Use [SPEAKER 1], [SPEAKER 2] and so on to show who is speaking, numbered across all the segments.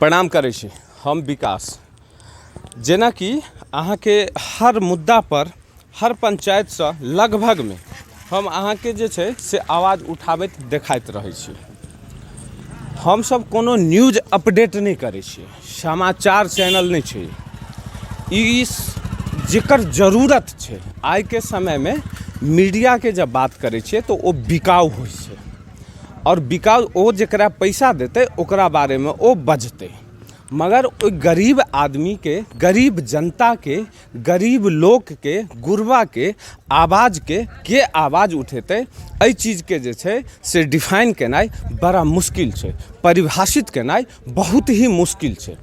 [SPEAKER 1] प्रणाम करै छी। हम विकास जेना कि अहाँ के हर मुद्दा पर हर पंचायत से लगभग में हम अहाँ के जे छै से आवाज उठाबैत देखाइत रहै छी। हम सब कोनो न्यूज अपडेट नहीं करै छी, समाचार चैनल नहीं छै। इस जेकर जरूरत छै आइ के समय में मीडिया के जब बात करै छियै तो वो बिकाऊ होइ छै और बिकाऊ वो जकरा पैसा देते ओकरा बारे में वो बजते, मगर ओ गरीब आदमी के, गरीब जनता के, गरीब लोग के, गुरबा के आवाज के आवाज उठेते। एहि चीज के जे छै से डिफाइन केनाइ बड़ा मुश्किल छै, परिभाषित केनाइ बहुत ही मुश्किल छै।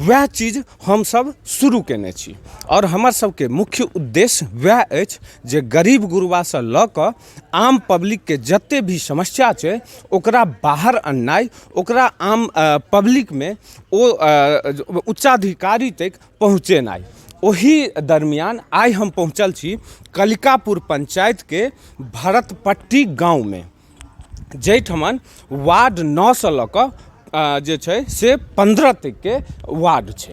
[SPEAKER 1] वह चीज हम सब शुरू केने छी और हमर सबके मुख्य उद्देश्य वह अछि जे गरीब गुरबा से लऽ कऽ आम पब्लिक के जते भी समस्या छै ओकरा बाहर अन्नाइ, ओकरा आम पब्लिक में ओ उच्चाधिकारी तक पहुँचेनाइ। ओही दरमियान आइ हम पहुँचल छी कलिकापुर पंचायत के भरतपट्टी गाँव में, जैठमन वार्ड 9 से लऽ कऽ जे छै से 15 तक के वार्ड छै।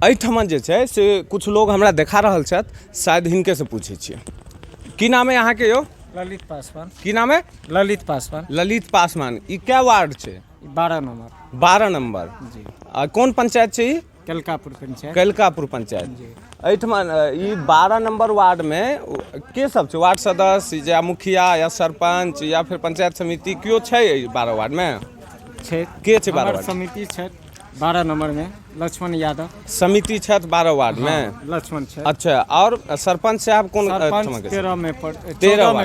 [SPEAKER 1] एहिठमन जे छै से कुछ लोग हमरा देखा रहल छथि, शायद हिनके से पूछे छियै। की नाम है यहाँ के यो?
[SPEAKER 2] ललित पासवान।
[SPEAKER 1] की नाम है?
[SPEAKER 2] ललित पासवान।
[SPEAKER 1] ललित पासवान। ई क्या वार्ड छै?
[SPEAKER 2] 12 नंबर।
[SPEAKER 1] 12 नंबर
[SPEAKER 2] जी।
[SPEAKER 1] कौन पंचायत छै?
[SPEAKER 2] कलकापुर पंचायत।
[SPEAKER 1] कलकापुर पंचायत। एहिठमन ई 12 नंबर वार्ड में के सब छै? वार्ड सदस्य या मुखिया या सरपंच या फिर पंचायत समिति क्यों छै 12 वार्ड में? के छै 12 वार्ड?
[SPEAKER 2] समिति छै 12 नंबर में लक्ष्मण यादव।
[SPEAKER 1] समिति छै 12 वार्ड में?
[SPEAKER 2] लक्ष्मण छै।
[SPEAKER 1] अच्छा, और सरपंच साहब कौन?
[SPEAKER 2] 13 में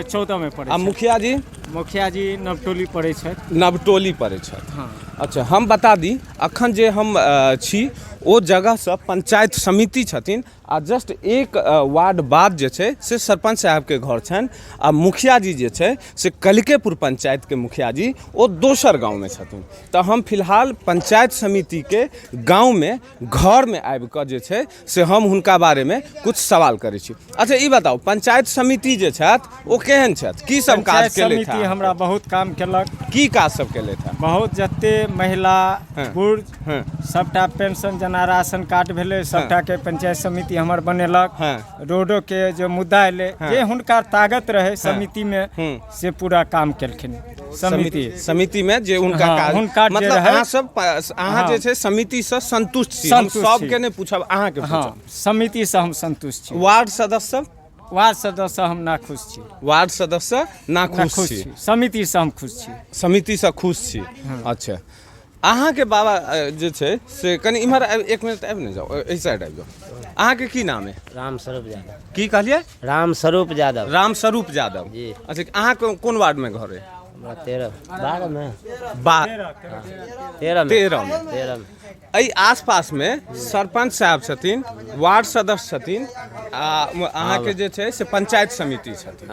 [SPEAKER 2] 14 में पड़े।
[SPEAKER 1] मुखिया जी?
[SPEAKER 2] मुखिया जी नवटोली पड़े छै।
[SPEAKER 1] नवटोली पड़े छै।
[SPEAKER 2] हाँ।
[SPEAKER 1] अच्छा, हम बता दी अखन जे हम छी ओ जगह से पंचायत समिति छथिन आ जस्ट एक वार्ड बाद जे छै से सरपंच साहब के घर छन आ मुखिया जी जे छै से कलिकेपुर पंचायत के मुखिया जी ओ दोसर गांव में छथिन। तो हम फिलहाल पंचायत समिति के गांव में घर में आबि कऽ जे छै से हम हुनका बारे में कुछ सवाल करै छी। अच्छा, ई बताओ पंचायत समिति जे छथि ओ केहन छथि, की सब काज केलथि?
[SPEAKER 2] समिति हमरा बहुत काम केलक।
[SPEAKER 1] की काज सब केलथि हैं?
[SPEAKER 2] बहुत जते महिला बुढ़ सबटा पेंशन जना राशन कार्ड भेले सबटा के पंचायत समिति हमर बनेलक। रोडो के जो मुद्दा एले जे हुनका ताकत रहे समिति में से पूरा काम केलखिन। समिति में जे हुनका काज मतलब अहाँ सब अहाँ जे छै समिति से संतुष्ट छी? हम सब के नहीं पूछब, अहाँ के पूछब। समिति से हम संतुष्ट छी।
[SPEAKER 1] वार्ड सदस्य?
[SPEAKER 2] वार्ड सदस्य हम ना खुश छी।
[SPEAKER 1] वार्ड सदस्य ना खुश छी।
[SPEAKER 2] समिति से हम खुश छी।
[SPEAKER 1] समिति से खुश छी। अच्छा, अहाँ के बाबा जे छै से कनी इम्हर 1 मिनट आबि न जाओ, एहि साइड आबि जाओ। अहाँ के की नाम है?
[SPEAKER 3] रामस्वरूप यादव।
[SPEAKER 1] की कहलिए?
[SPEAKER 3] रामस्वरूप यादव।
[SPEAKER 1] रामस्वरूप यादव जी। अच्छा, अहाँ कोन वार्ड में घर है?
[SPEAKER 3] 13 में।
[SPEAKER 1] 13 में। एहि आसपास में सरपंच साहब छथिन, वार्ड सदस्य छथिन आ अहाँ के जे छै से पंचायत समिति छथिन।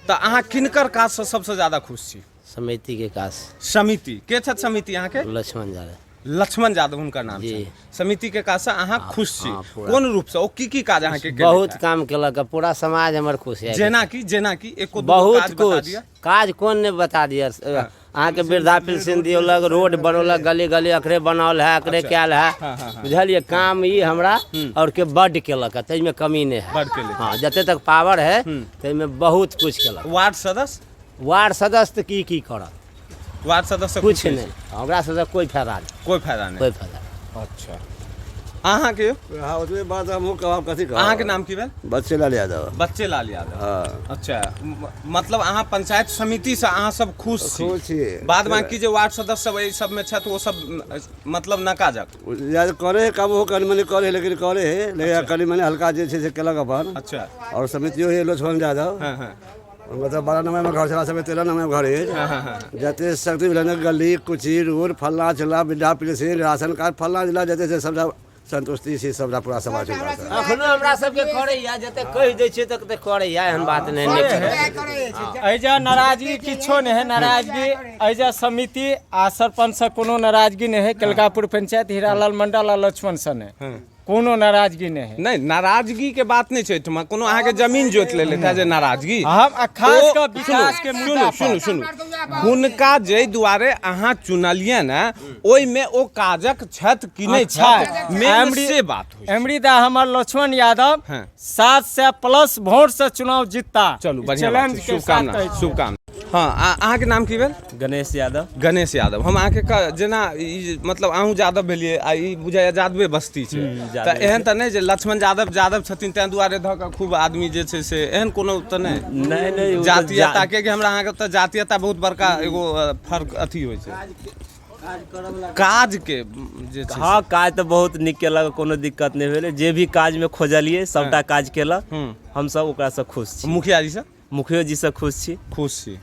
[SPEAKER 1] तो अहाँ किनकर काज से सबसे ज्यादा खुश छी?
[SPEAKER 3] समिति के काज।
[SPEAKER 1] समिति के छथि? समिति अहाँ के
[SPEAKER 3] लक्ष्मण यादव।
[SPEAKER 1] लक्ष्मण यादव हुनकर नाम छै। समिति के काज से अहाँ खुश छी? कोन रूप से? ओ की काज अहाँ के?
[SPEAKER 3] बहुत काम केलक, पूरा समाज हमर खुश है।
[SPEAKER 1] जेना कि एको
[SPEAKER 3] बहुत कुछ काज कोन ने बता दिया। अहाँ के वृद्धा पेंशन दियोलक, रोड बनौलक, गली गली अखरे बनौल है, अखरे कैल है, बुझलिए। काम ई हमरा और के बड केलक, तै में कमी नहीं है। हाँ, जते तक पावर है तै में बहुत कुछ केलक।
[SPEAKER 1] वार्ड सदस्य?
[SPEAKER 3] वार्ड सदस्य की करत?
[SPEAKER 1] वार्ड सदस्य
[SPEAKER 3] कुछ नहीं, हमरा से कोई फायदा नहीं।
[SPEAKER 1] कोई फायदा नहीं।
[SPEAKER 3] कोई फायदा।
[SPEAKER 1] अच्छा, अहाँ के?
[SPEAKER 4] हाँ, उसके बाद हम कथी कहब?
[SPEAKER 1] अहाँ के नाम की भेल?
[SPEAKER 4] बच्चेलाल यादव।
[SPEAKER 1] बच्चेलाल यादव।
[SPEAKER 4] हाँ।
[SPEAKER 1] अच्छा, मतलब अहाँ पंचायत समिति से अहाँ सब खुश छी?
[SPEAKER 4] खुश छी।
[SPEAKER 1] बाद बाकी जे वार्ड सदस्य सब सब में छथि वो सब मतलब नकाजक
[SPEAKER 4] याद करे काम हो कनी मनी करे, लेकिन करे है लेकिन कनी मनी हल्का जे छै से केलक अपन।
[SPEAKER 1] अच्छा,
[SPEAKER 4] और समितियो है लक्ष्मण यादव। मतलब 12 नंबर में घर चला सब 13 नंबर में घर है। जते शक्ति गली कुची रोड फल्ला चला वृद्धा पेंशन राशन कार्ड फल्ला जिला जते से सब संतुष्टि से सब पूरा समाज
[SPEAKER 3] अखनो हमरा सबके करैया, जते कहि दै छियै तते करैया, एहन बात नहीं है।
[SPEAKER 2] एजा नाराजगी किछो नहीं है। नाराजगी एजा समिति आ सरपंच से कोनो नाराजगी नहीं है। कलकापुर पंचायत हीरालाल मंडल आ लक्ष्मण सन है। कोनो नाराजगी नहीं है।
[SPEAKER 1] नहीं नाराजगी के बात नहीं छै ठमा कोनो अहाँ के जमीन जोत ले लेता जे नाराजगी
[SPEAKER 2] हम खास
[SPEAKER 1] ओ,
[SPEAKER 2] कर विकास के मुद्दा
[SPEAKER 1] सुनू सुनू हुनका जे दुआरे अहाँ चुनलिए ना ओइ में ओ काजक छत कि नहीं छत मेन से बात होई
[SPEAKER 2] एमरीदा हमर लक्ष्मण यादव
[SPEAKER 1] हाँ।
[SPEAKER 2] 700+ वोट से चुनाव जीतता।
[SPEAKER 1] चलू बढ़िया बात छै,
[SPEAKER 2] चैलेंज के साथ
[SPEAKER 1] शुभकामना
[SPEAKER 2] कहै छी।
[SPEAKER 1] शुभकामना। हाँ अहाँ के नाम की भेल?
[SPEAKER 3] गणेश यादव।
[SPEAKER 1] गणेश यादव। हम अहाँ के जेना मतलब अहूँ यादव भेलिए आ ई बुझाइए यादवे बस्ती छै तऽ एहन तऽ नहि जे लक्ष्मण यादव छथिन तैं दुआरे धऽ कऽ खूब आदमी जे छै से एहन कोनो तऽ नहि
[SPEAKER 3] नहीं
[SPEAKER 1] जातीयता के हमरा अहाँ के तऽ जातीयता बहुत बड़का एगो फर्क अथी होइ छै काज के जे छै
[SPEAKER 5] हाँ काज तो बहुत निक केलक कोनो दिक्कत नहीं भेलै जे भी काज में खोजलिए सबटा काज केलक हम सब ओकरा से खुश छी
[SPEAKER 1] मुखिया जी से
[SPEAKER 5] मुखियो जी से खुश छी
[SPEAKER 1] खुश छी।